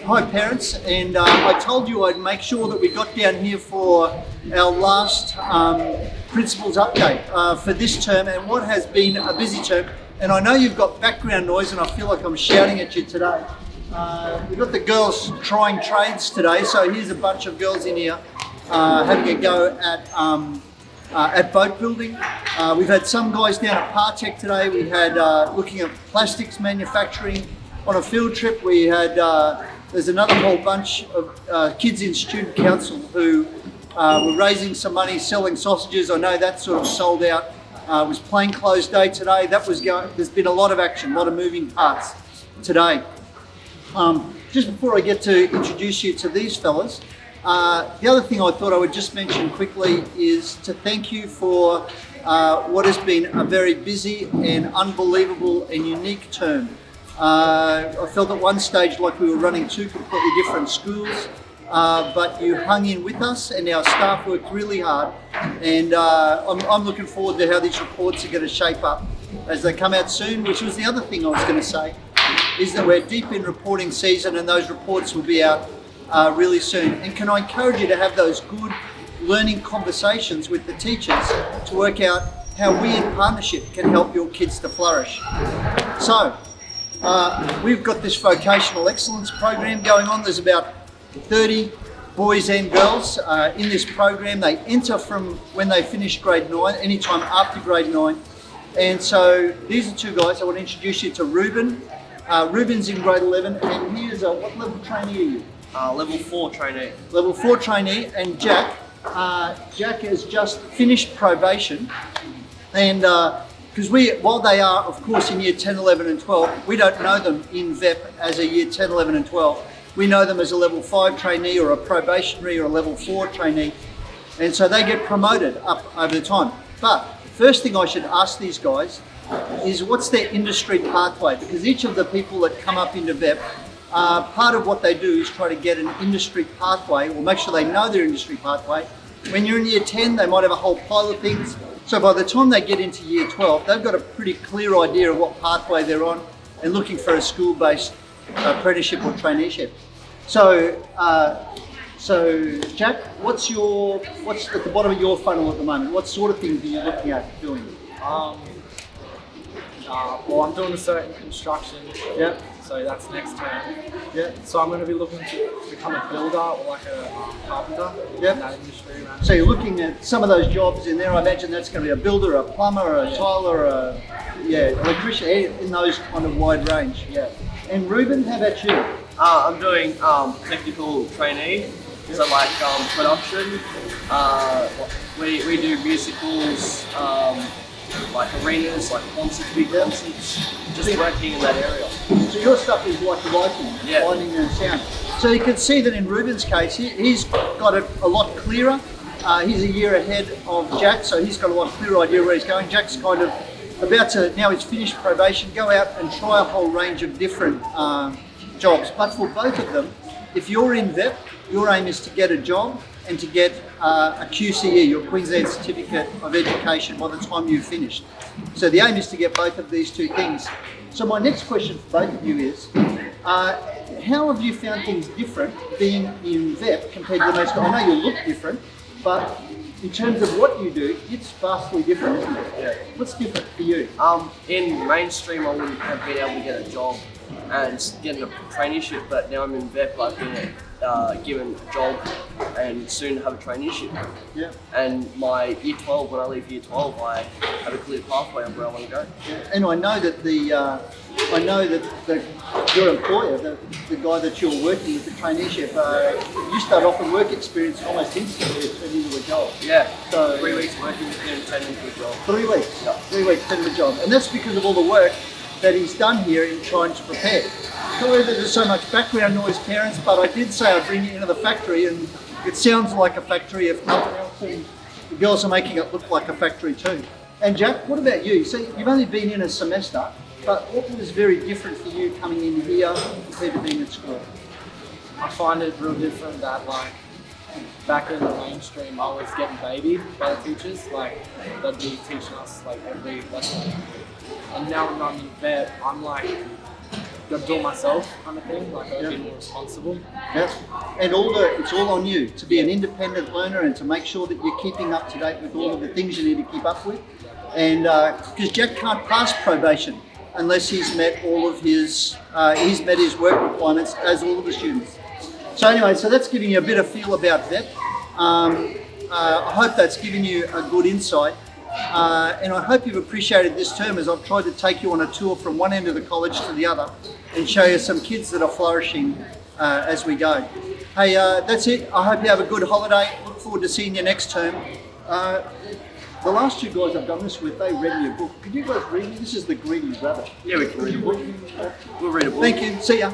Hi parents, and I told you I'd make sure that we got down here for our last principals update for this term and what has been a busy term. And I know you've got background noise and I feel like I'm shouting at you today. We've got the girls trying trades today, so here's a bunch of girls in here having a go at boat building. We've had some guys down at Partech today. We had looking at plastics manufacturing. On a field trip we had, there's another whole bunch of kids in student council who were raising some money selling sausages. I know that sort of sold out. It was plainclothes day today. That was going. There's been a lot of action, a lot of moving parts today. Just before I get to introduce you to these fellas, the other thing I thought I would just mention quickly is to thank you for what has been a very busy and unbelievable and unique term. I felt at one stage like we were running two completely different schools, but you hung in with us and our staff worked really hard, and I'm looking forward to how these reports are going to shape up as they come out soon, which was the other thing I was going to say, is that we're deep in reporting season and those reports will be out really soon. And can I encourage you to have those good learning conversations with the teachers to work out how we in partnership can help your kids to flourish. So, we've got this Vocational Excellence Program going on. There's about 30 boys and girls in this program. They enter from when they finish grade 9, anytime after grade 9. And so these are two guys. I want to introduce you to Ruben. Ruben's in grade 11, and he is what level trainee are you? Level 4 trainee. Level 4 trainee, and Jack. Jack has just finished probation, and because while they are, of course, in year 10, 11 and 12, we don't know them in VEP as a year 10, 11 and 12. We know them as a level 5 trainee or a probationary or a level 4 trainee. And so they get promoted up over the time. But first thing I should ask these guys is what's their industry pathway? Because each of the people that come up into VEP, part of what they do is try to get an industry pathway or make sure they know their industry pathway. When you're in year 10, they might have a whole pile of things. So by the time they get into year 12, they've got a pretty clear idea of what pathway they're on and looking for a school-based apprenticeship or traineeship. So, Jack, what's at the bottom of your funnel at the moment? What sort of things are you looking at doing? Well, I'm doing a certain construction. Yeah. So that's next term. Yeah. So I'm going to be looking to become a builder or like a carpenter in that industry. So you're looking at some of those jobs in there. I imagine that's going to be a builder, a plumber, a tiler, electrician, in those kind of wide range. Yeah. And Ruben, how about you? I'm doing technical trainee, so like production. We do musicals, like arenas, like concerts, big concerts, just working in that area. So your stuff is like lighting, lighting and sound. So you can see that in Ruben's case, he's got it a lot clearer. He's a year ahead of Jack, so he's got a lot clearer idea where he's going. Jack's kind of about to, now he's finished probation, go out and try a whole range of different jobs. But for both of them, if you're in VEP, your aim is to get a job and to get a QCE, your Queensland Certificate of Education, by the time you've finished. So the aim is to get both of these two things. So my next question for both of you is, how have you found things different being in VEP compared to the main school? I know you look different, but in terms of what you do, it's vastly different, isn't it? Yeah. What's different for you? In mainstream, I wouldn't have been able to get a job and get a traineeship, but now I'm in VEP, I've been given a job and soon have a traineeship. Yeah. And my year 12, when I leave year 12, I have a clear pathway of where I want to go. Yeah. And I know that your employer, the guy that you're working with, the traineeship, you start off with work experience almost instantly to turn into a job. Yeah. So 3 weeks working with him, turn into a job. 3 weeks. Yeah. 3 weeks, turn into a job, and that's because of all the work that he's done here in trying to prepare. Sorry that there's so much background noise, parents, but I did say I'd bring you into the factory, and it sounds like a factory if nothing else, and the girls are making it look like a factory too. And Jack, what about you? So you've only been in a semester, but what was very different for you coming in here compared to being at school? I find it real different that like back in the mainstream I was getting babied by the teachers, like they'd be teaching us like every lesson. And now when I'm in VET, I'm like got to do it myself kind of thing. Like I've been more responsible. Yeah. And it's all on you to be an independent learner and to make sure that you're keeping up to date with all of the things you need to keep up with. And because Jack can't pass probation unless he's met all of his work requirements as all of the students. So anyway, so that's giving you a bit of feel about VET. I hope that's given you a good insight. And I hope you've appreciated this term as I've tried to take you on a tour from one end of the college to the other and show you some kids that are flourishing as we go. Hey, that's it. I hope you have a good holiday. Look forward to seeing you next term. The last two guys I've done this with, they read me a book. Could you guys read me? This is The Greedy Rabbit. Yeah, we can read a book. We'll read a book. Thank you. See ya.